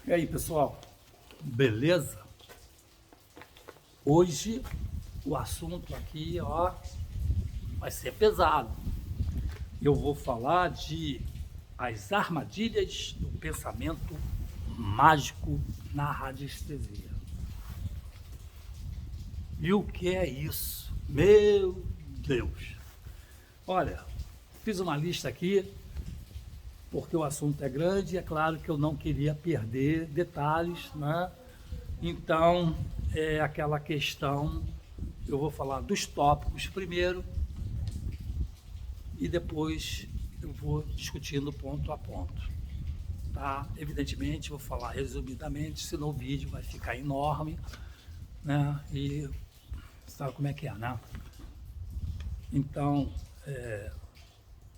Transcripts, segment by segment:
E aí, pessoal, beleza? Hoje o assunto aqui, ó, vai ser pesado. Eu vou falar de as armadilhas do pensamento mágico na radiestesia. E o que é isso? Meu Deus! Olha, fiz uma lista aqui porque o assunto é grande e é claro que eu não queria perder detalhes, né? Então, é aquela questão, eu vou falar dos tópicos primeiro e depois eu vou discutindo ponto a ponto, tá? Evidentemente, vou falar resumidamente, senão o vídeo vai ficar enorme, né? E sabe como é que é, né? Então,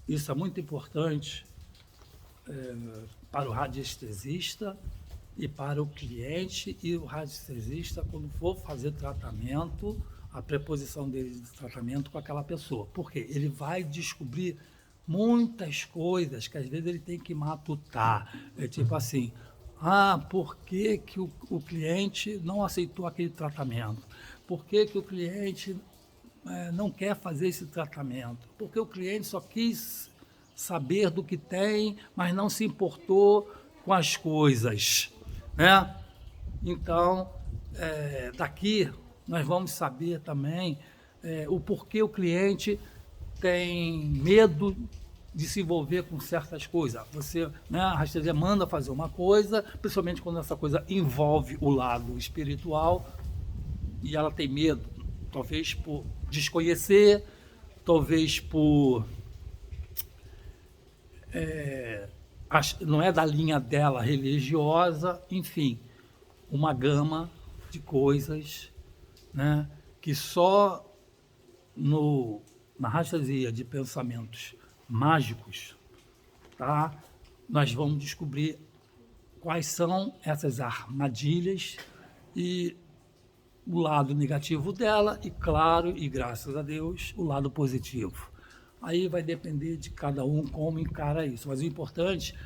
isso é muito importante para o radiestesista e para o cliente e o radiestesista quando for fazer tratamento, a preposição dele de tratamento com aquela pessoa. Porque ele vai descobrir muitas coisas que às vezes ele tem que matutar. É tipo assim, por que, que o cliente não aceitou aquele tratamento? Por que, que o cliente não quer fazer esse tratamento? Porque o cliente só quis saber do que tem, mas não se importou com as coisas, né? Então, daqui nós vamos saber também o porquê o cliente tem medo de se envolver com certas coisas. Você, né, a rastreia manda fazer uma coisa, principalmente quando essa coisa envolve o lado espiritual, e ela tem medo, talvez por desconhecer, talvez por não é da linha dela religiosa, enfim, uma gama de coisas, né, que só na rastreia de pensamentos mágicos, tá, nós vamos descobrir quais são essas armadilhas e o lado negativo dela e, claro, e graças a Deus, o lado positivo. Aí vai depender de cada um como encara isso. Mas o importante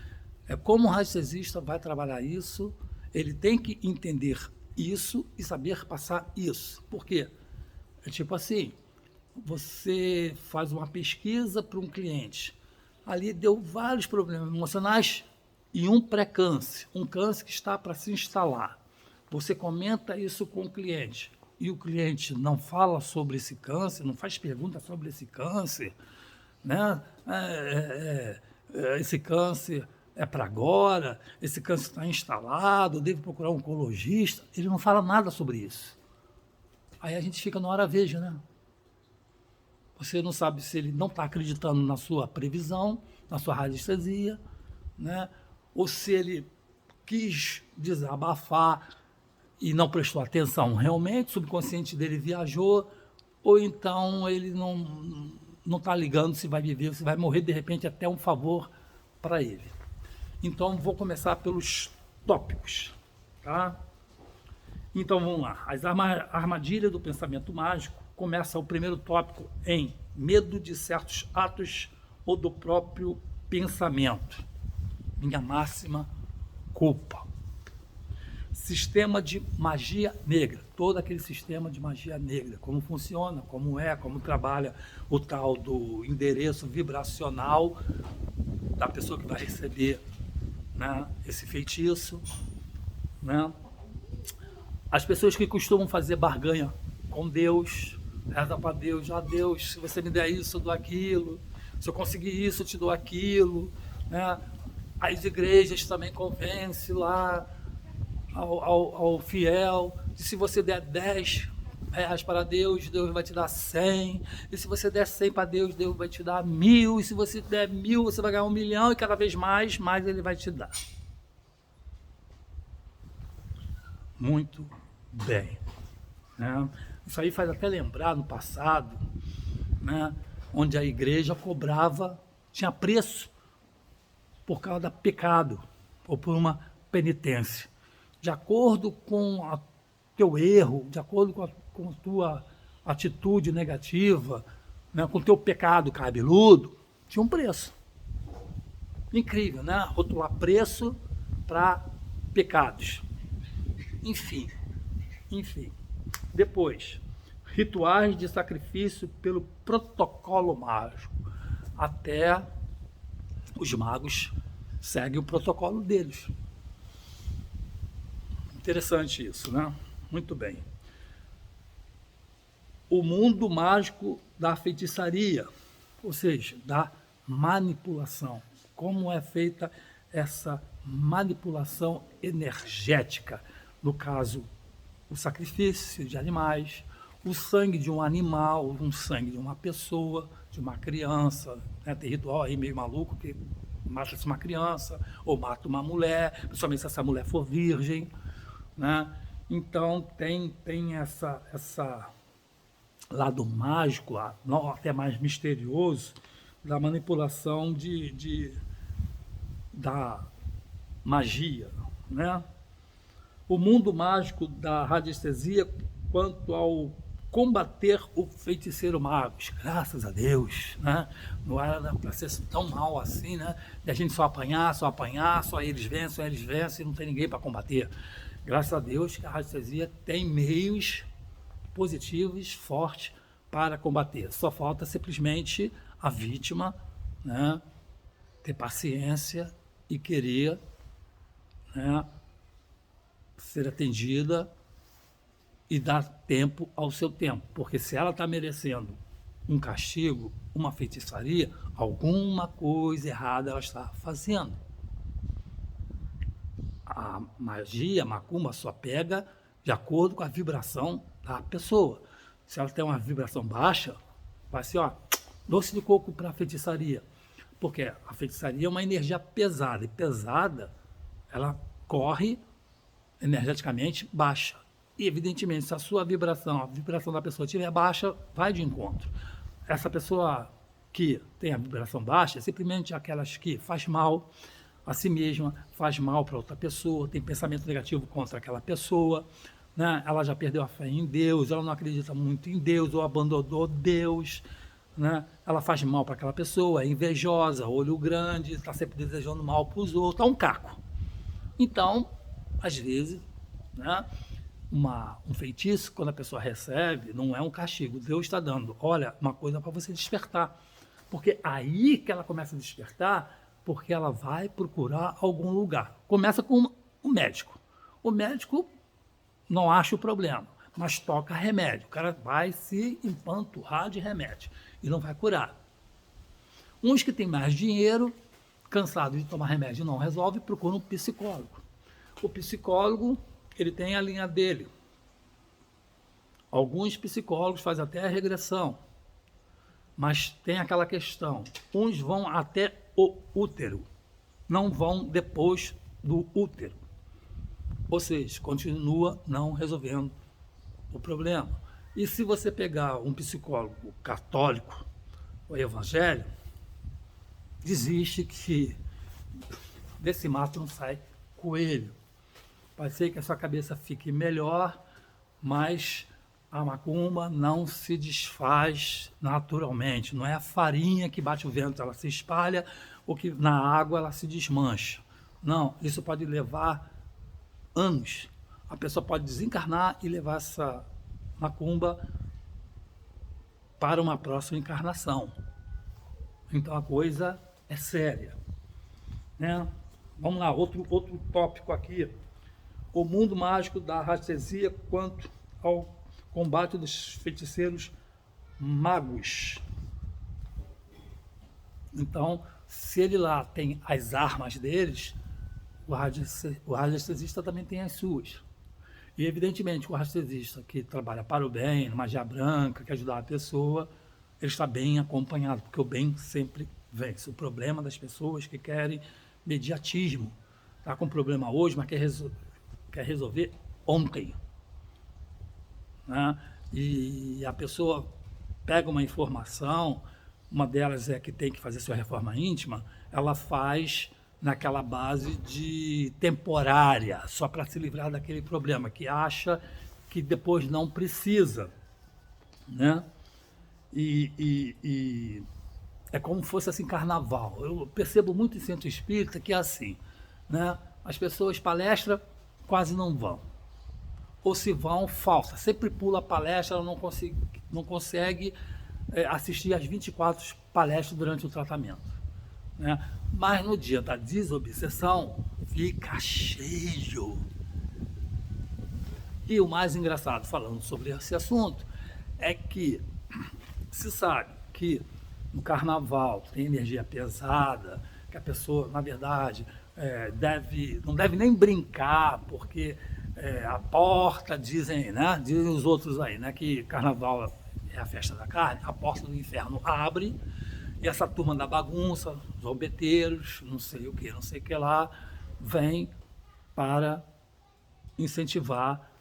é como o radiestesista vai trabalhar isso, ele tem que entender isso e saber passar isso. Por quê? É tipo assim, você faz uma pesquisa para um cliente, ali deu vários problemas emocionais e um pré-câncer, um câncer que está para se instalar. Você comenta isso com o cliente e o cliente não fala sobre esse câncer, não faz pergunta sobre esse câncer, né? Esse câncer é para agora, esse câncer está instalado, devo procurar um oncologista. Ele não fala nada sobre isso. Aí a gente fica na hora veja, né? Você não sabe se ele não está acreditando na sua previsão, na sua radiestesia, né? Ou se ele quis desabafar e não prestou atenção realmente, o subconsciente dele viajou, ou então ele não está ligando se vai viver, se vai morrer, de repente até um favor para ele. Então vou começar pelos tópicos, tá? Então vamos lá, as armadilhas do pensamento mágico. Começa o primeiro tópico em medo de certos atos ou do próprio pensamento. Minha máxima culpa. Sistema de magia negra, todo aquele sistema de magia negra, como funciona, como trabalha o tal do endereço vibracional da pessoa que vai receber, né, esse feitiço, né? As pessoas que costumam fazer barganha com Deus, reza para Deus, Deus, se você me der isso, eu dou aquilo, se eu conseguir isso, eu te dou aquilo, né? As igrejas também convencem lá ao fiel, e se você der 10 reais para Deus, Deus vai te dar 100, e se você der 100 para Deus, Deus vai te dar 1000, e se você der 1000, você vai ganhar 1 milhão, e cada vez mais ele vai te dar. Muito bem, né? Isso aí faz até lembrar no passado, né, onde a igreja cobrava, tinha preço por causa do pecado, ou por uma penitência. De acordo com o teu erro, de acordo com a tua atitude negativa, né, com o teu pecado cabeludo, tinha um preço. Incrível, né? Rotular preço para pecados. Enfim. Depois, rituais de sacrifício pelo protocolo mágico. Até os magos seguem o protocolo deles. Interessante isso, né? Muito bem. O mundo mágico da feitiçaria, ou seja, da manipulação. Como é feita essa manipulação energética? No caso, o sacrifício de animais, o sangue de um animal, um sangue de uma pessoa, de uma criança, né? Tem ritual aí meio maluco que mata-se uma criança ou mata uma mulher, principalmente se essa mulher for virgem, né? Então tem essa lado mágico, até mais misterioso, da manipulação da magia, né? O mundo mágico da radiestesia quanto ao combater o feiticeiro mago. Graças a Deus, né? Não era para ser tão mal assim, né? De a gente só apanhar, só eles vencem e não tem ninguém para combater. Graças a Deus que a radiestesia tem meios positivos, fortes para combater. Só falta simplesmente a vítima, né, ter paciência e querer, né, ser atendida e dar tempo ao seu tempo. Porque se ela está merecendo um castigo, uma feitiçaria, alguma coisa errada ela está fazendo. A magia, a macumba, só pega de acordo com a vibração da pessoa. Se ela tem uma vibração baixa, vai ser, doce de coco para a feitiçaria. Porque a feitiçaria é uma energia pesada, e pesada, ela corre energeticamente baixa. E, evidentemente, se a sua vibração, a vibração da pessoa estiver baixa, vai de encontro. Essa pessoa que tem a vibração baixa é simplesmente aquelas que faz mal a si mesma, faz mal para outra pessoa, tem pensamento negativo contra aquela pessoa, né? Ela já perdeu a fé em Deus, ela não acredita muito em Deus, ou abandonou Deus, né? Ela faz mal para aquela pessoa, é invejosa, olho grande, está sempre desejando mal para os outros, é um caco. Então, às vezes, né, um feitiço, quando a pessoa recebe, não é um castigo. Deus está dando, olha, uma coisa para você despertar. Porque aí que ela começa a despertar, porque ela vai procurar algum lugar. Começa com o médico. O médico não acha o problema, mas toca remédio. O cara vai se empanturrar de remédio e não vai curar. Uns que têm mais dinheiro, cansados de tomar remédio e não resolve, procuram um psicólogo. O psicólogo, ele tem a linha dele. Alguns psicólogos fazem até a regressão, mas tem aquela questão. Uns vão até o útero, não vão depois do útero. Ou seja, continua não resolvendo o problema. E se você pegar um psicólogo católico ou evangélico, desiste que desse mato não sai coelho. Pode ser que a sua cabeça fique melhor, mas a macumba não se desfaz naturalmente. Não é a farinha que bate o vento, ela se espalha, ou que na água ela se desmancha. Não, isso pode levar anos. A pessoa pode desencarnar e levar essa macumba para uma próxima encarnação. Então a coisa é séria, né? Vamos lá, outro tópico aqui. O mundo mágico da radiestesia quanto ao combate dos feiticeiros magos. Então, se ele lá tem as armas deles, o radiestesista também tem as suas. E, evidentemente, o radiestesista que trabalha para o bem, magia branca, que ajudar a pessoa, ele está bem acompanhado, porque o bem sempre vence. O problema das pessoas que querem mediatismo. Está com problema hoje, mas quer resolver ontem. Né? E a pessoa pega uma informação, uma delas é que tem que fazer sua reforma íntima, ela faz naquela base de temporária, só para se livrar daquele problema, que acha que depois não precisa. Né? E é como se fosse assim, carnaval. Eu percebo muito em centro espírita que é assim, né? As pessoas palestram, quase não vão. Ou se vão, falsa. Sempre pula a palestra, ela não consegue assistir às 24 palestras durante o tratamento. Né? Mas no dia da desobsessão, fica cheio. E o mais engraçado, falando sobre esse assunto, é que se sabe que no carnaval tem energia pesada, que a pessoa, na verdade, não deve nem brincar, porque a porta, dizem os outros aí, né, que carnaval é a festa da carne, a porta do inferno abre, e essa turma da bagunça, os zombeteiros, não sei o que lá, vem para incentivar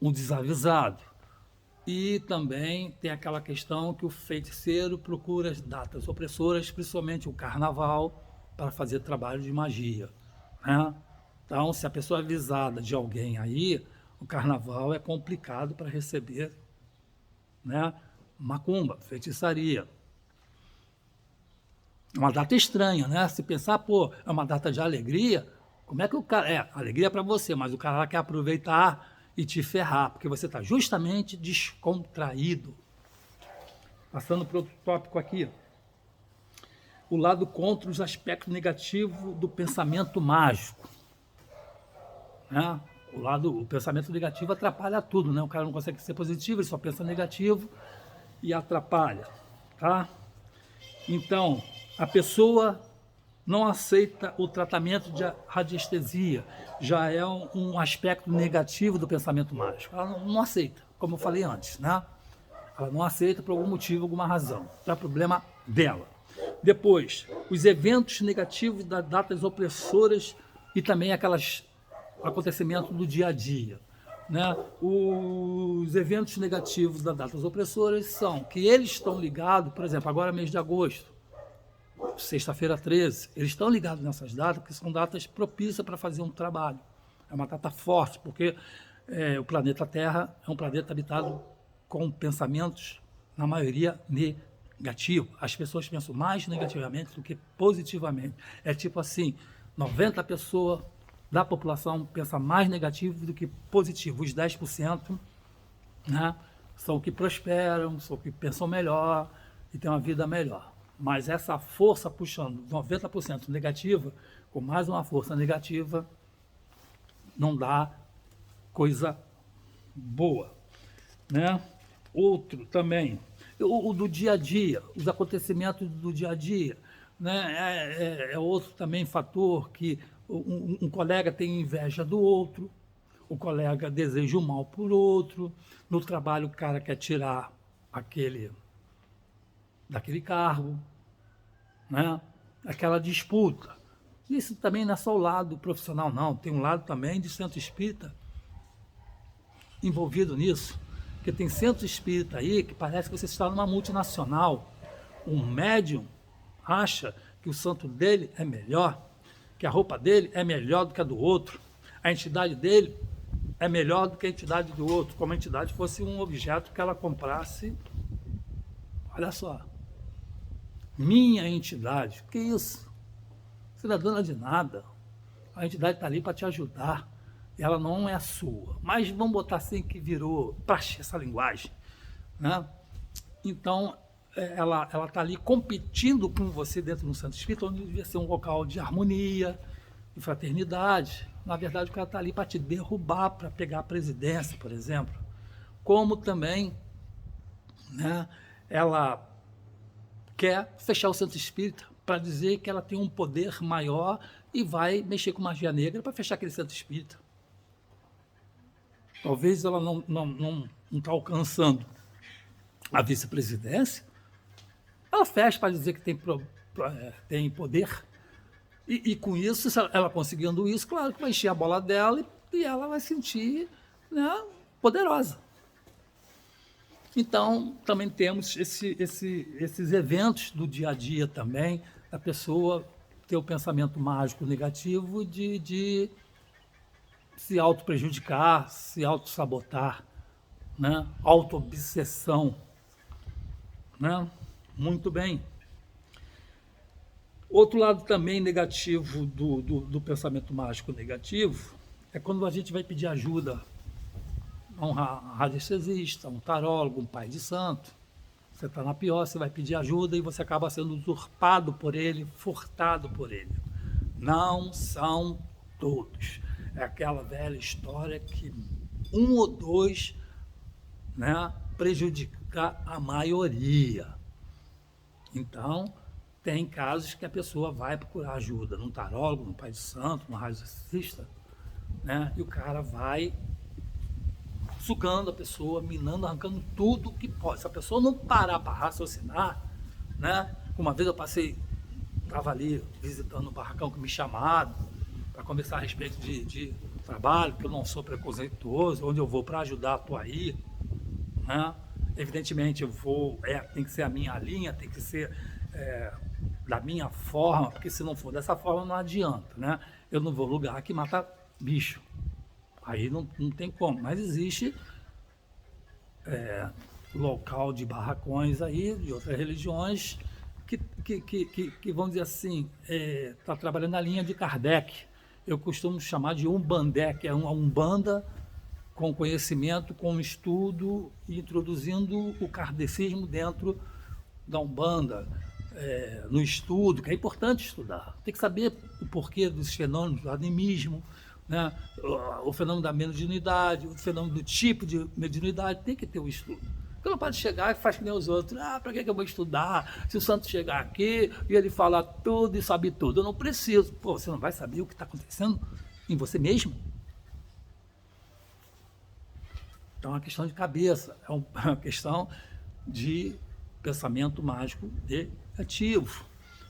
um desavisado. E também tem aquela questão que o feiticeiro procura as datas opressoras, principalmente o carnaval, para fazer trabalho de magia. Né? Então, se a pessoa é avisada de alguém aí, o carnaval é complicado para receber, né, macumba, feitiçaria. É uma data estranha, né? Se pensar, pô, é uma data de alegria, como é que o cara... alegria para você, mas o cara quer aproveitar e te ferrar, porque você está justamente descontraído. Passando para outro tópico aqui. O lado contra os aspectos negativos do pensamento mágico. Né? O pensamento negativo atrapalha tudo, né? O cara não consegue ser positivo, ele só pensa negativo e atrapalha. Tá? Então, a pessoa não aceita o tratamento de radiestesia, já é um aspecto negativo do pensamento mágico. Ela não aceita, como eu falei antes, né? Ela não aceita por algum motivo, alguma razão. É problema dela. Depois, os eventos negativos das datas opressoras e também aqueles acontecimentos do dia a dia. Né? Os eventos negativos das datas opressoras são que eles estão ligados, por exemplo, agora mês de agosto, sexta-feira 13, eles estão ligados nessas datas, porque são datas propícias para fazer um trabalho. É uma data forte, porque o planeta Terra é um planeta habitado com pensamentos, na maioria, negativos. As pessoas pensam mais negativamente do que positivamente. É tipo assim, 90% da população pensa mais negativo do que positivo. Os 10%, né, são os que prosperam, são os que pensam melhor e têm uma vida melhor. Mas essa força puxando 90% negativa, com mais uma força negativa, não dá coisa boa. Né? Outro também, o do dia a dia, os acontecimentos do dia a dia. Né? É outro também fator que um colega tem inveja do outro, o colega deseja o mal por outro, no trabalho o cara quer tirar daquele cargo, né? Aquela disputa. Isso também não é só o lado profissional, não. Tem um lado também de centro espírita envolvido nisso. Porque tem centro espírita aí que parece que você está numa multinacional. Um médium acha que o santo dele é melhor, que a roupa dele é melhor do que a do outro, a entidade dele é melhor do que a entidade do outro, como a entidade fosse um objeto que ela comprasse. Olha só. Minha entidade, que isso? Você não é dona de nada. A entidade está ali para te ajudar. Ela não é sua. Mas vamos botar assim que virou praxe essa linguagem. Né? Então, ela está ali competindo com você dentro do centro espírita, onde devia ser um local de harmonia, de fraternidade. Na verdade, o cara está ali para te derrubar, para pegar a presidência, por exemplo. Como também, né, ela quer fechar o centro espírita para dizer que ela tem um poder maior e vai mexer com magia negra para fechar aquele centro espírita. Talvez ela não está alcançando a vice-presidência, ela fecha para dizer que tem poder. E com isso, se ela conseguindo isso, claro que vai encher a bola dela e ela vai sentir, né, poderosa. Então, também temos esses eventos do dia a dia também, da pessoa ter o pensamento mágico negativo de se auto-prejudicar, se auto-sabotar, né? Auto-obsessão. Né? Muito bem. Outro lado também negativo do pensamento mágico negativo é quando a gente vai pedir ajuda a um radiestesista, um tarólogo, um pai de santo. Você está na pior, você vai pedir ajuda e você acaba sendo usurpado por ele, furtado por ele. Não são todos. É aquela velha história que um ou dois, né, prejudica a maioria. Então, tem casos que a pessoa vai procurar ajuda num tarólogo, num pai de santo, num radiestesista, né, e o cara vai sugando a pessoa, minando, arrancando tudo que pode. Se a pessoa não parar para raciocinar, né? Uma vez eu estava ali visitando um barracão que me chamaram para conversar a respeito de trabalho, que eu não sou preconceituoso, onde eu vou para ajudar, estou aí, né? Evidentemente eu vou, tem que ser a minha linha, tem que ser da minha forma, porque se não for dessa forma não adianta, né? Eu não vou lugar que mata bicho. Aí não tem como, mas existe local de barracões aí, de outras religiões, que vamos dizer assim, está trabalhando na linha de Kardec. Eu costumo chamar de Umbandé, que é uma Umbanda com conhecimento, com estudo, introduzindo o kardecismo dentro da Umbanda, no estudo, que é importante estudar. Tem que saber o porquê dos fenômenos do animismo, né? O fenômeno da mediunidade, o fenômeno do tipo de mediunidade, tem que ter o estudo. Porque não pode chegar e faz que nem os outros. Para que eu vou estudar? Se o santo chegar aqui e ele falar tudo e sabe tudo, eu não preciso. Pô, você não vai saber o que está acontecendo em você mesmo? Então é uma questão de cabeça, é uma questão de pensamento mágico negativo,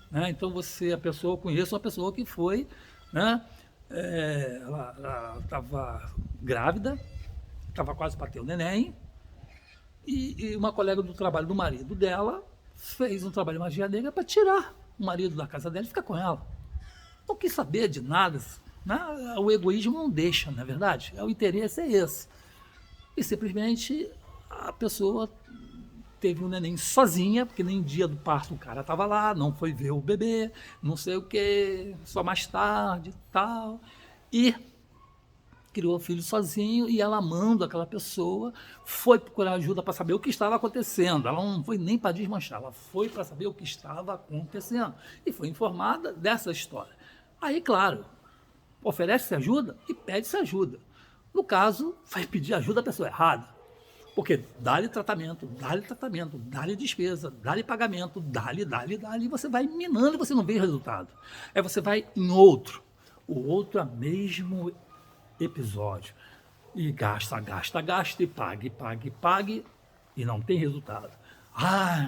né? Então a pessoa, eu conheço uma pessoa que foi, né? Ela estava grávida, estava quase para ter o neném, e uma colega do trabalho do marido dela fez um trabalho de magia negra para tirar o marido da casa dela e ficar com ela. Não quis saber de nada, né? O egoísmo não deixa, não é verdade? O interesse é esse. E simplesmente a pessoa teve um neném sozinha, porque nem dia do parto o cara estava lá, não foi ver o bebê, não sei o que, só mais tarde e tal. E criou o filho sozinho e ela, amando aquela pessoa, foi procurar ajuda para saber o que estava acontecendo. Ela não foi nem para desmanchar, ela foi para saber o que estava acontecendo. E foi informada dessa história. Aí, claro, oferece-se ajuda e pede-se ajuda. No caso, vai pedir ajuda à pessoa errada. Porque dá-lhe tratamento, dá-lhe despesa, dá-lhe pagamento, dá-lhe, e você vai minando e você não vê resultado. Aí você vai em outro, o outro é o mesmo episódio. E gasta, e pague, e não tem resultado.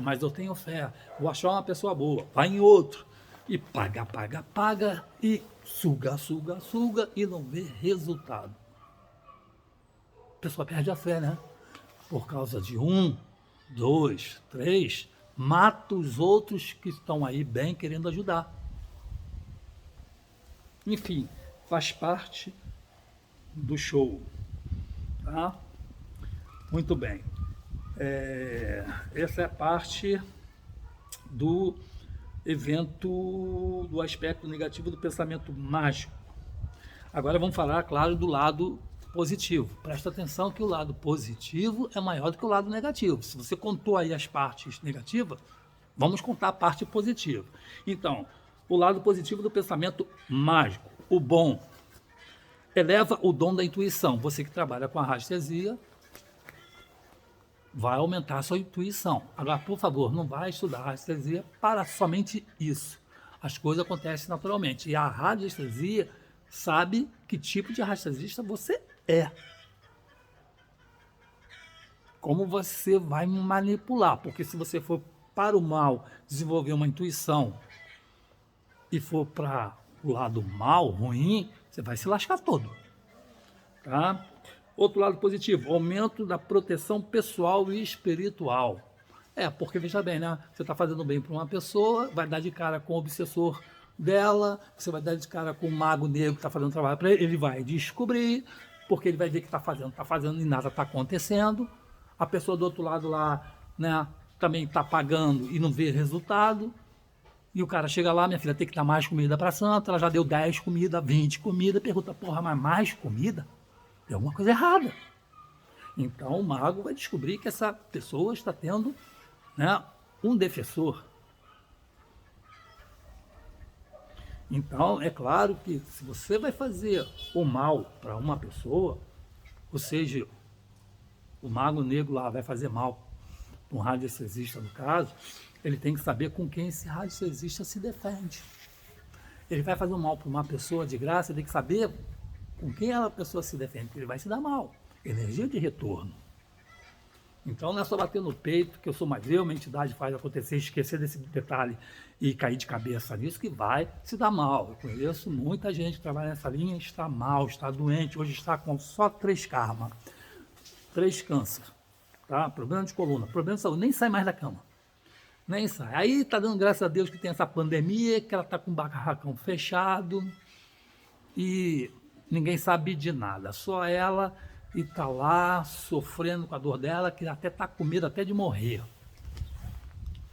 Mas eu tenho fé, vou achar uma pessoa boa, vai em outro. E paga, e suga, e não vê resultado. A pessoa perde a fé, né? Por causa de 1, 2, 3, mata os outros que estão aí bem querendo ajudar. Enfim, faz parte do show. Tá? Muito bem. Essa é a parte do evento, do aspecto negativo do pensamento mágico. Agora vamos falar, claro, do lado positivo. Presta atenção que o lado positivo é maior do que o lado negativo. Se você contou aí as partes negativas, vamos contar a parte positiva. Então, o lado positivo do pensamento mágico, o bom, eleva o dom da intuição. Você que trabalha com a radiestesia vai aumentar a sua intuição. Agora, por favor, não vai estudar radiestesia para somente isso. As coisas acontecem naturalmente. E a radiestesia sabe que tipo de radiestesista você é. Como você vai manipular. Porque se você for para o mal, desenvolver uma intuição e for para o lado mal, ruim, você vai se lascar todo. Tá? Outro lado positivo, aumento da proteção pessoal e espiritual. Porque veja bem, né? Você está fazendo bem para uma pessoa, vai dar de cara com o obsessor dela, você vai dar de cara com o mago negro que está fazendo trabalho para ele, ele vai descobrir, porque ele vai ver que está fazendo e nada está acontecendo. A pessoa do outro lado lá, né, também está pagando e não vê resultado. E o cara chega lá, minha filha, tem que dar mais comida para santa, ela já deu 10 comida, 20 comida, pergunta, porra, mas mais comida? Tem alguma coisa errada. Então o mago vai descobrir que essa pessoa está tendo, né, um defensor. Então, é claro que se você vai fazer o mal para uma pessoa, ou seja, o mago negro lá vai fazer mal para um radiestesista, no caso, ele tem que saber com quem esse radiestesista se defende. Ele vai fazer um mal para uma pessoa de graça, ele tem que saber com quem a pessoa se defende, porque ele vai se dar mal. Energia de retorno. Então não é só bater no peito, que eu sou mais eu, minha entidade faz acontecer, esquecer desse detalhe e cair de cabeça nisso, que vai se dar mal. Eu conheço muita gente que trabalha nessa linha, está mal, está doente, hoje está com só 3 karma, 3 câncer, tá? Problema de coluna, problema de saúde, nem sai mais da cama. Nem sai. Aí está dando graças a Deus que tem essa pandemia, que ela está com o barracão fechado e ninguém sabe de nada, só ela... e está lá sofrendo com a dor dela, que até está com medo até de morrer.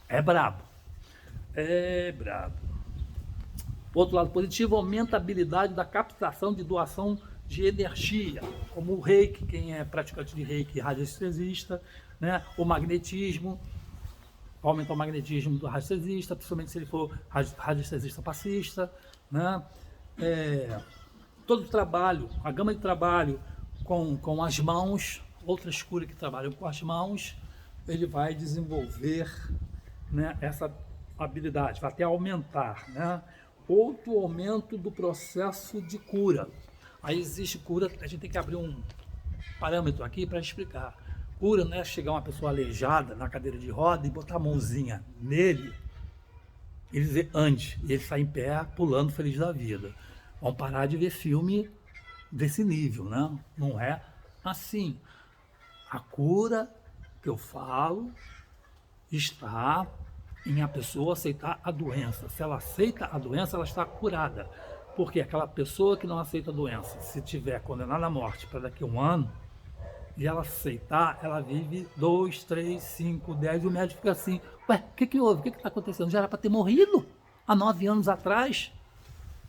É brabo. É brabo. Outro lado positivo, aumenta a habilidade da captação de doação de energia, como o reiki, quem é praticante de reiki, radiestesista, né? O magnetismo, aumenta o magnetismo do radiestesista, principalmente se ele for radiestesista passista, né? Todo o trabalho, a gama de trabalho, com as mãos, outras curas que trabalham com as mãos, ele vai desenvolver, né, essa habilidade, vai até aumentar, né? Outro aumento do processo de cura. Aí existe cura, a gente tem que abrir um parâmetro aqui para explicar. Cura não é chegar uma pessoa aleijada na cadeira de roda e botar a mãozinha nele e dizer ande, e ele sai em pé pulando feliz da vida. Vamos parar de ver filme desse nível, né? Não é assim. A cura que eu falo está em a pessoa aceitar a doença. Se ela aceita a doença, ela está curada. Porque aquela pessoa que não aceita a doença, se tiver condenada à morte para daqui a 1 ano, e ela aceitar, ela vive 2, 3, 5, 10, e o médico fica assim, ué, o que houve? O que está acontecendo? Já era para ter morrido há 9 anos atrás.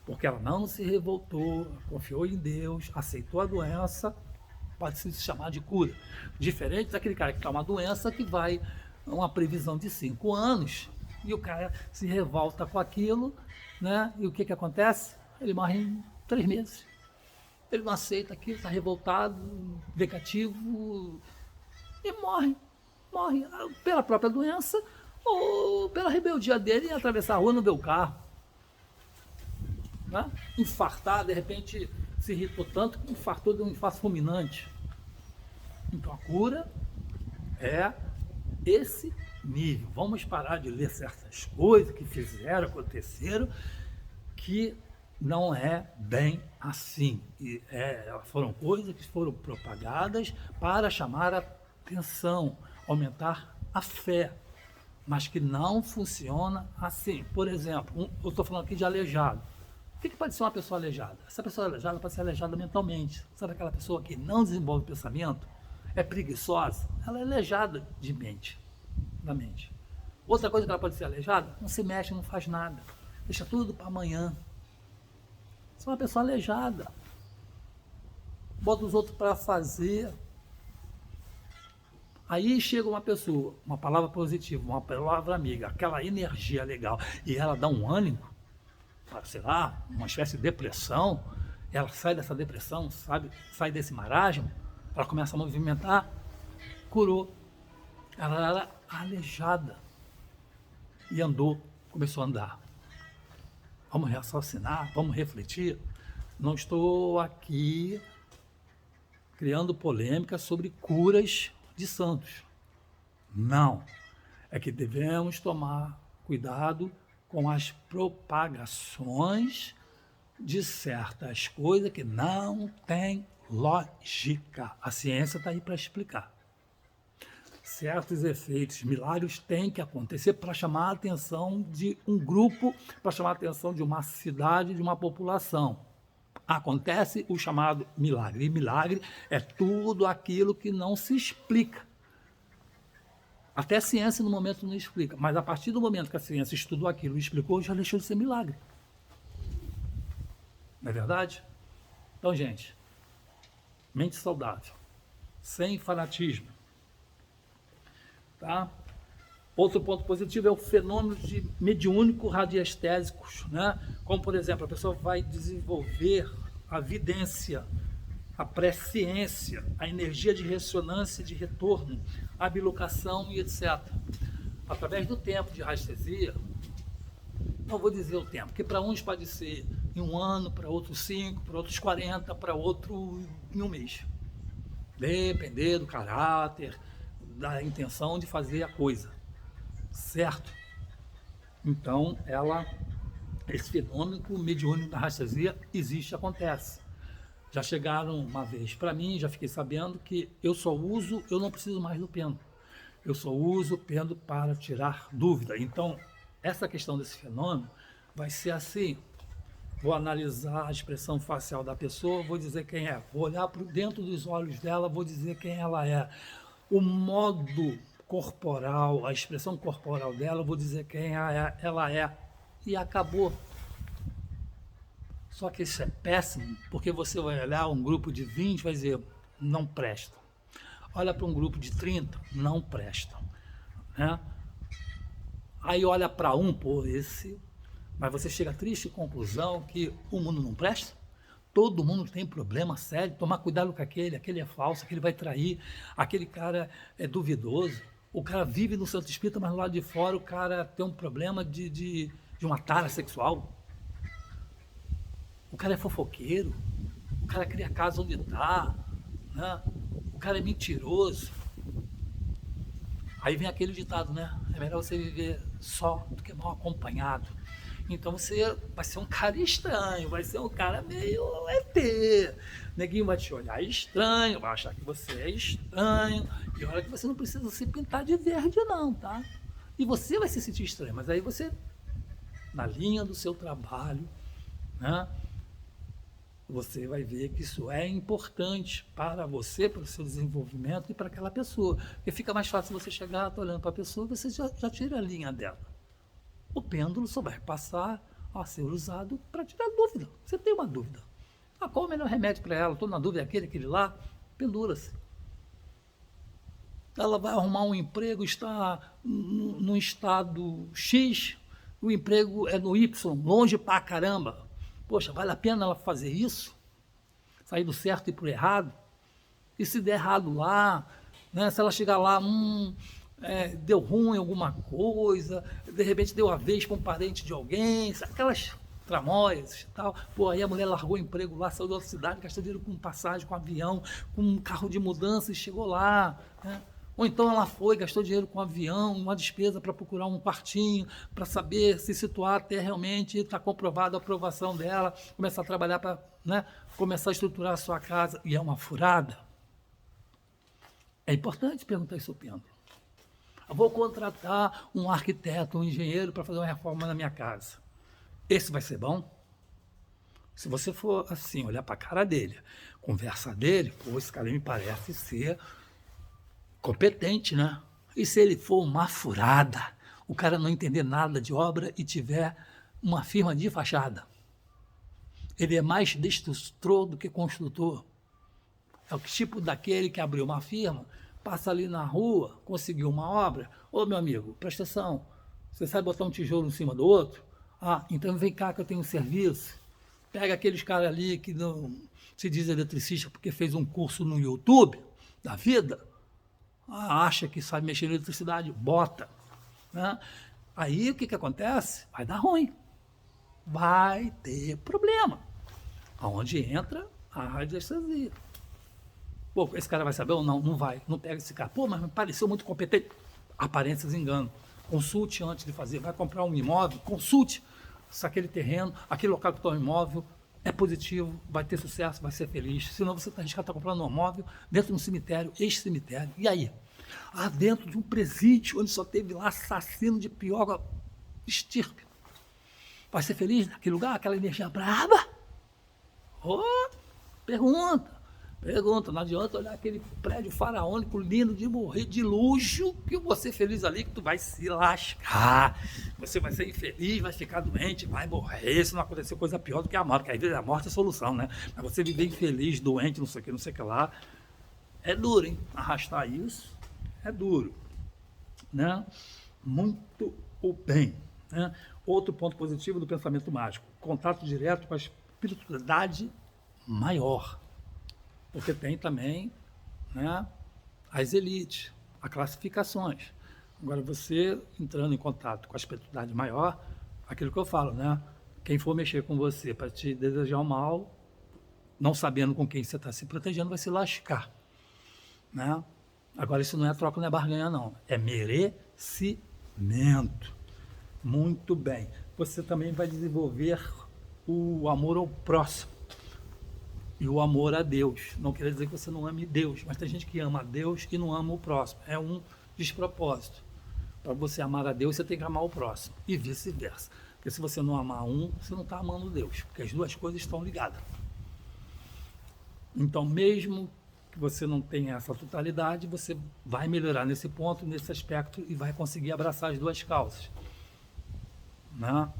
Porque ela não se revoltou, confiou em Deus, aceitou a doença, pode se chamar de cura. Diferente daquele cara que está uma doença que vai uma previsão de 5 anos e o cara se revolta com aquilo, né? E o que acontece? Ele morre em 3 meses. Ele não aceita aquilo, está revoltado, vegativo e morre. Morre pela própria doença ou pela rebeldia dele em atravessar a rua e não ver o carro. Né? Infartar, de repente se irritou tanto que infartou de um infarto fulminante. Então a cura é esse nível. Vamos parar de ler certas coisas que fizeram, aconteceram, que não é bem assim. E foram coisas que foram propagadas para chamar a atenção, aumentar a fé, mas que não funciona assim. Por exemplo, eu estou falando aqui de aleijado. O que pode ser uma pessoa aleijada? Essa pessoa aleijada pode ser aleijada mentalmente. Sabe aquela pessoa que não desenvolve pensamento? É preguiçosa? Ela é aleijada de mente, da mente. Outra coisa que ela pode ser aleijada, não se mexe, não faz nada. Deixa tudo para amanhã. Isso é uma pessoa aleijada. Bota os outros para fazer. Aí chega uma pessoa, uma palavra positiva, uma palavra amiga, aquela energia legal, e ela dá um ânimo, sei lá, uma espécie de depressão, ela sai dessa depressão, sabe, sai desse marasmo, ela começa a movimentar, curou. Ela era aleijada e andou, começou a andar. Vamos raciocinar, vamos refletir. Não estou aqui criando polêmica sobre curas de santos. Não. É que devemos tomar cuidado com as propagações de certas coisas que não têm lógica. A ciência está aí para explicar. Certos efeitos, milagres têm que acontecer para chamar a atenção de um grupo, para chamar a atenção de uma cidade, de uma população. Acontece o chamado milagre. E milagre é tudo aquilo que não se explica. Até a ciência no momento não explica, mas a partir do momento que a ciência estudou aquilo e explicou, já deixou de ser milagre. Não é verdade? Então, gente, mente saudável, sem fanatismo. Tá? Outro ponto positivo é o fenômeno de mediúnico radiestésicos, né? Como, por exemplo, a pessoa vai desenvolver a vidência, a presciência, a energia de ressonância, de retorno, a bilocação e etc. Através do tempo de radiestesia, não vou dizer o tempo, porque para uns pode ser em 1 ano, para outros 5, para outros 40, para outro em 1 mês. Depender do caráter, da intenção de fazer a coisa, certo? Então, esse fenômeno mediúnico da radiestesia existe, acontece. Já chegaram uma vez para mim, já fiquei sabendo que eu não preciso mais do pêndulo. Eu só uso o pêndulo para tirar dúvida. Então, essa questão desse fenômeno vai ser assim: vou analisar a expressão facial da pessoa, vou dizer quem é. Vou olhar para dentro dos olhos dela, vou dizer quem ela é. O modo corporal, a expressão corporal dela, vou dizer quem ela é. E acabou. Só que isso é péssimo, porque você vai olhar um grupo de 20 e vai dizer, não presta. Olha para um grupo de 30, não presta. Né? Aí olha para um, mas você chega à triste conclusão que o mundo não presta. Todo mundo tem problema sério, tomar cuidado com aquele é falso, aquele vai trair, aquele cara é duvidoso. O cara vive no centro espírita, mas do lado de fora o cara tem um problema de uma tara sexual. O cara é fofoqueiro, o cara cria casa onde está, né? O cara é mentiroso. Aí vem aquele ditado, né? É melhor você viver só do que mal acompanhado. Então você vai ser um cara estranho, vai ser um cara meio ET. Neguinho vai te olhar estranho, vai achar que você é estranho. E olha que você não precisa se pintar de verde não, tá? E você vai se sentir estranho, mas aí você, na linha do seu trabalho, né? Você vai ver que isso é importante para você, para o seu desenvolvimento e para aquela pessoa. Porque fica mais fácil você chegar, tá olhando para a pessoa e você já tira a linha dela. O pêndulo só vai passar a ser usado para tirar dúvida. Você tem uma dúvida. Qual o melhor remédio para ela? Estou na dúvida, aquele lá, pendura-se. Ela vai arrumar um emprego, está no estado X, o emprego é no Y, longe pra caramba. Poxa, vale a pena ela fazer isso? Sair do certo e pro errado? E se der errado lá, né? Se ela chegar lá, deu ruim alguma coisa, de repente deu a vez para um parente de alguém, aquelas tramóias e tal. Pô, aí a mulher largou o emprego lá, saiu da outra cidade, gastou dinheiro com passagem, com avião, com um carro de mudança e chegou lá, né? Ou então ela foi, gastou dinheiro com avião, uma despesa para procurar um quartinho, para saber se situar até realmente estar comprovada a aprovação dela, começar a trabalhar para, né, começar a estruturar a sua casa, e é uma furada. É importante perguntar isso ao pêndulo. Eu vou contratar um arquiteto, um engenheiro para fazer uma reforma na minha casa. Esse vai ser bom? Se você for assim, olhar para a cara dele, conversar dele, pô, esse cara me parece ser competente, né? E se ele for uma furada, o cara não entender nada de obra e tiver uma firma de fachada? Ele é mais destrutor do que construtor. É o tipo daquele que abriu uma firma, passa ali na rua, conseguiu uma obra. Ô, meu amigo, presta atenção, você sabe botar um tijolo em cima do outro? Então vem cá que eu tenho um serviço. Pega aqueles caras ali que não se diz eletricista porque fez um curso no YouTube da vida, acha que sabe mexer em eletricidade, bota. Né? Aí o que acontece? Vai dar ruim. Vai ter problema. Aonde entra a radiestesia. Pô, esse cara vai saber ou não? Não vai. Não pega esse cara. Pô, mas me pareceu muito competente. Aparências enganam. Consulte antes de fazer. Vai comprar um imóvel, consulte se aquele terreno, aquele local que está o imóvel é positivo, vai ter sucesso, vai ser feliz. Senão você está arriscado a estar comprando um imóvel dentro de um cemitério, ex-cemitério. E aí? Dentro de um presídio onde só teve lá assassino de pior estirpe. Vai ser feliz naquele lugar, aquela energia braba? Pergunta. Pergunta, não adianta olhar aquele prédio faraônico lindo de morrer de luxo, que você feliz ali, que tu vai se lascar. Você vai ser infeliz, vai ficar doente, vai morrer, se não acontecer coisa pior do que a morte, porque às vezes a morte é a solução, né? Mas você viver infeliz, doente, não sei o que lá, é duro, hein? Arrastar isso é duro, né? Muito bem, né? Outro ponto positivo do pensamento mágico, contato direto com a espiritualidade maior. Porque tem também, né, as elites, as classificações. Agora, você entrando em contato com a espiritualidade maior, aquilo que eu falo, né? Quem for mexer com você para te desejar o mal, não sabendo com quem você está se protegendo, vai se lascar, né? Agora, isso não é troca, não é barganha, não. É merecimento. Muito bem. Você também vai desenvolver o amor ao próximo e o amor a Deus. Não quer dizer que você não ame Deus, mas tem gente que ama a Deus e não ama o próximo. É um despropósito. Para você amar a Deus, você tem que amar o próximo e vice-versa. Porque se você não amar um, você não está amando Deus, porque as duas coisas estão ligadas. Então, mesmo que você não tenha essa totalidade, você vai melhorar nesse ponto, nesse aspecto, e vai conseguir abraçar as duas causas, né?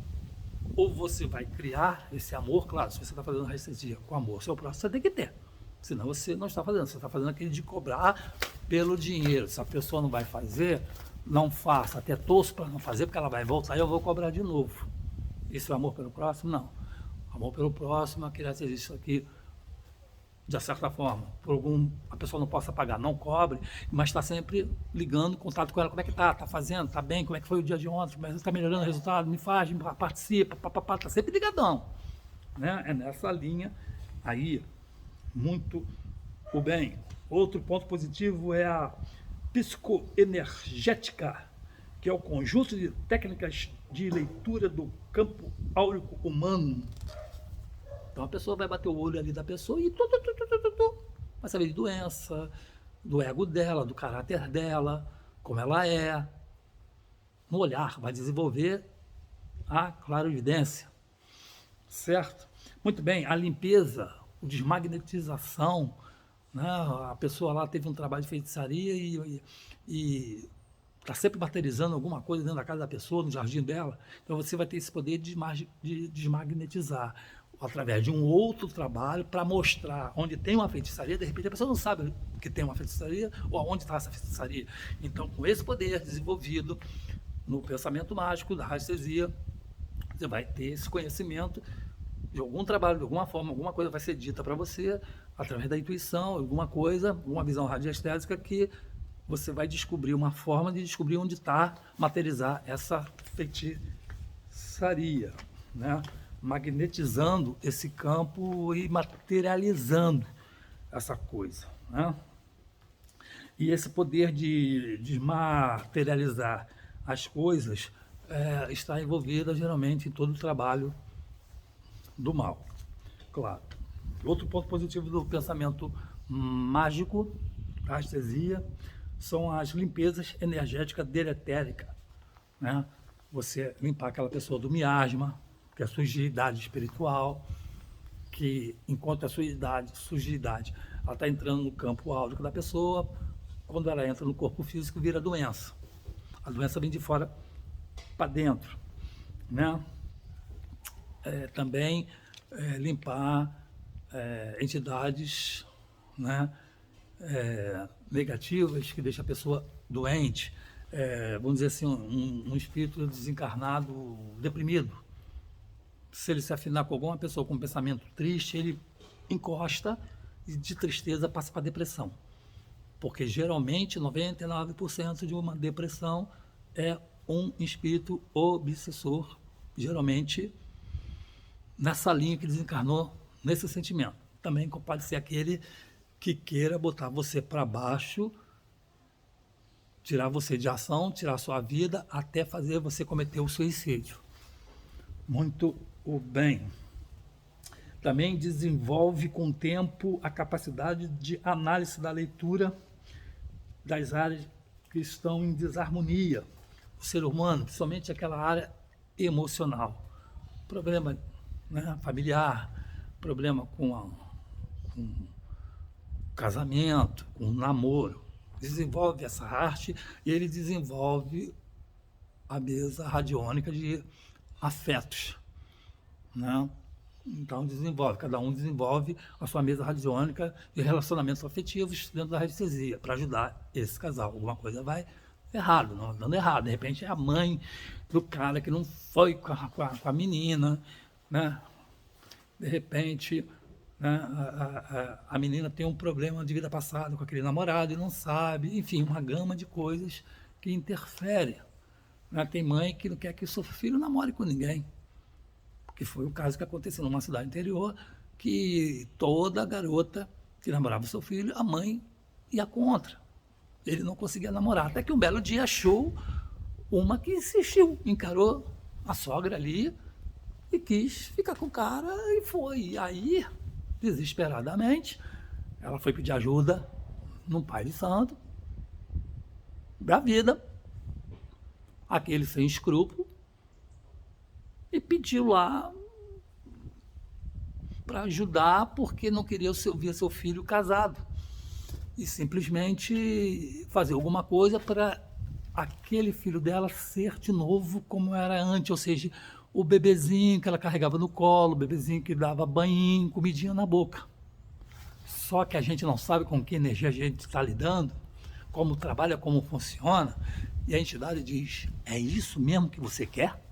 Ou você vai criar esse amor, claro, se você está fazendo recedia com amor, seu próximo você tem que ter. Senão você não está fazendo, você está fazendo aquele de cobrar pelo dinheiro. Se a pessoa não vai fazer, não faça, até torço para não fazer, porque ela vai voltar e eu vou cobrar de novo. Isso é amor pelo próximo? Não. Amor pelo próximo é criar isso aqui, de certa forma, a pessoa não possa pagar, não cobre, mas está sempre ligando, contato com ela, como é que está fazendo, está bem, como é que foi o dia de ontem, mas está melhorando o resultado, me faz, participa, está sempre ligadão, né? É nessa linha aí, muito bem. Outro ponto positivo é a psicoenergética, que é o conjunto de técnicas de leitura do campo áurico humano. Então a pessoa vai bater o olho ali da pessoa e vai saber de doença, do ego dela, do caráter dela, como ela é. No olhar, vai desenvolver a clarividência, certo? Muito bem, a limpeza, a desmagnetização, né? A pessoa lá teve um trabalho de feitiçaria e está sempre materializando alguma coisa dentro da casa da pessoa, no jardim dela. Então você vai ter esse poder de desmagnetizar através de um outro trabalho para mostrar onde tem uma feitiçaria. De repente a pessoa não sabe que tem uma feitiçaria ou aonde está essa feitiçaria. Então, com esse poder desenvolvido no pensamento mágico da radiestesia, você vai ter esse conhecimento de algum trabalho, de alguma forma, alguma coisa vai ser dita para você através da intuição, alguma coisa, uma visão radiestésica que você vai descobrir uma forma de descobrir onde está, materializar essa feitiçaria, né? Magnetizando esse campo e materializando essa coisa, né? E esse poder de desmaterializar as coisas está envolvido geralmente em todo o trabalho do mal, claro. Outro ponto positivo do pensamento mágico, da radiestesia, são as limpezas energéticas deletéricas, né? Você limpar aquela pessoa do miasma, que é a sujidade espiritual, que enquanto a sujidade, ela está entrando no campo áurico da pessoa, quando ela entra no corpo físico, vira doença. A doença vem de fora para dentro, né? Também limpar entidades, né, negativas que deixam a pessoa doente, vamos dizer assim, um espírito desencarnado deprimido. Se ele se afinar com alguma pessoa com um pensamento triste, ele encosta e de tristeza passa para depressão. Porque geralmente 99% de uma depressão é um espírito obsessor, geralmente nessa linha que desencarnou nesse sentimento. Também pode ser aquele que queira botar você para baixo, tirar você de ação, tirar sua vida, até fazer você cometer o suicídio. Muito bem. Também desenvolve com o tempo a capacidade de análise da leitura das áreas que estão em desarmonia. O ser humano, principalmente aquela área emocional. Problema, né, familiar, problema com casamento, com o namoro. Desenvolve essa arte e ele desenvolve a mesa radiônica de afetos, né? Então cada um desenvolve a sua mesa radiônica de relacionamentos afetivos dentro da radiestesia, para ajudar esse casal. Alguma coisa vai errado, não dando errado. De repente é a mãe do cara que não foi com a menina, né? De repente, né, a menina tem um problema de vida passada com aquele namorado e não sabe. Enfim, uma gama de coisas que interferem, né? Tem mãe que não quer que o seu filho namore com ninguém, que foi o caso que aconteceu numa cidade interior, que toda garota que namorava seu filho, a mãe ia contra. Ele não conseguia namorar, até que um belo dia achou uma que insistiu, encarou a sogra ali e quis ficar com o cara e foi. E aí, desesperadamente, ela foi pedir ajuda num pai de santo, da vida, aquele sem escrúpulo, e pediu lá para ajudar porque não queria ver seu filho casado e simplesmente fazer alguma coisa para aquele filho dela ser de novo como era antes, ou seja, o bebezinho que ela carregava no colo, o bebezinho que dava banhinho, comidinha na boca. Só que a gente não sabe com que energia a gente está lidando, como trabalha, como funciona, e a entidade diz: é isso mesmo que você quer?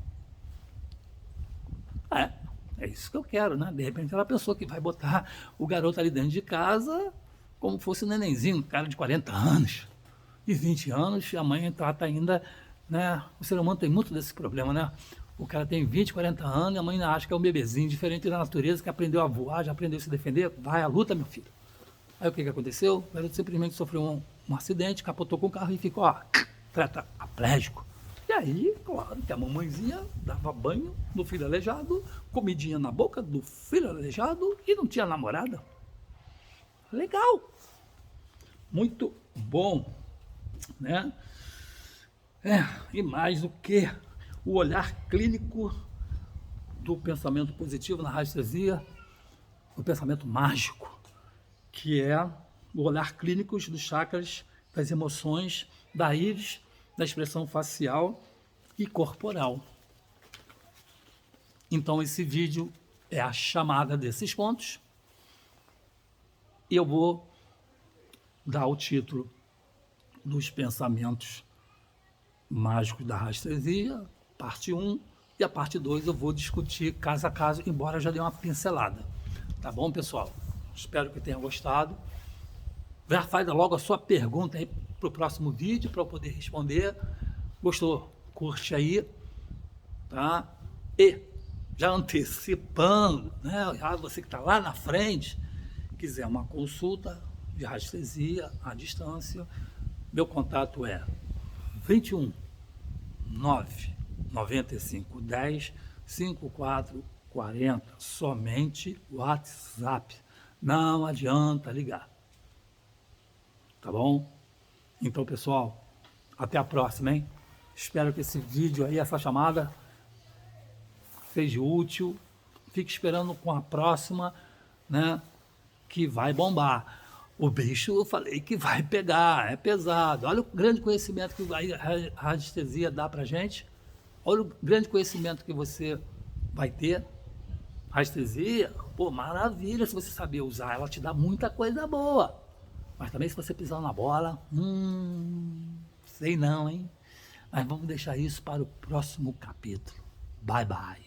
É isso que eu quero, né? De repente ela é a pessoa que vai botar o garoto ali dentro de casa como fosse um nenenzinho, um cara de 40 anos e 20 anos, a mãe trata ainda, né? O ser humano tem muito desse problema, né? O cara tem 20, 40 anos e a mãe acha que é um bebezinho, diferente da natureza, que aprendeu a voar, já aprendeu a se defender, vai à luta, meu filho. Aí o que aconteceu? O garoto simplesmente sofreu um acidente, capotou com o carro e ficou, tetraplégico. E aí, claro, que a mamãezinha dava banho no filho aleijado, comidinha na boca do filho aleijado e não tinha namorada. Legal! Muito bom, né? E mais o que? O olhar clínico do pensamento positivo na radiestesia, o pensamento mágico, que é o olhar clínico dos chakras, das emoções, da íris, da expressão facial e corporal. Então esse vídeo é a chamada desses pontos e eu vou dar o título dos pensamentos mágicos da radiestesia, parte 1, e a parte 2 eu vou discutir caso a caso, embora eu já dei uma pincelada. Tá bom, pessoal? Espero que tenham gostado. Já faz logo a sua pergunta aí para o próximo vídeo, para eu poder responder. Gostou? Curte aí, tá? E, já antecipando, né? Já você que está lá na frente, quiser uma consulta de radiestesia à distância, meu contato é 21 9 95 10 54 40, somente WhatsApp. Não adianta ligar. Tá bom? Então, pessoal, até a próxima, hein? Espero que esse vídeo aí, essa chamada, seja útil. Fique esperando com a próxima, né? Que vai bombar. O bicho, eu falei que vai pegar, é pesado. Olha o grande conhecimento que a radiestesia dá pra gente. Olha o grande conhecimento que você vai ter. Radiestesia, pô, maravilha se você saber usar. Ela te dá muita coisa boa. Mas também se você pisar na bola, sei não, hein? Mas vamos deixar isso para o próximo capítulo. Bye, bye.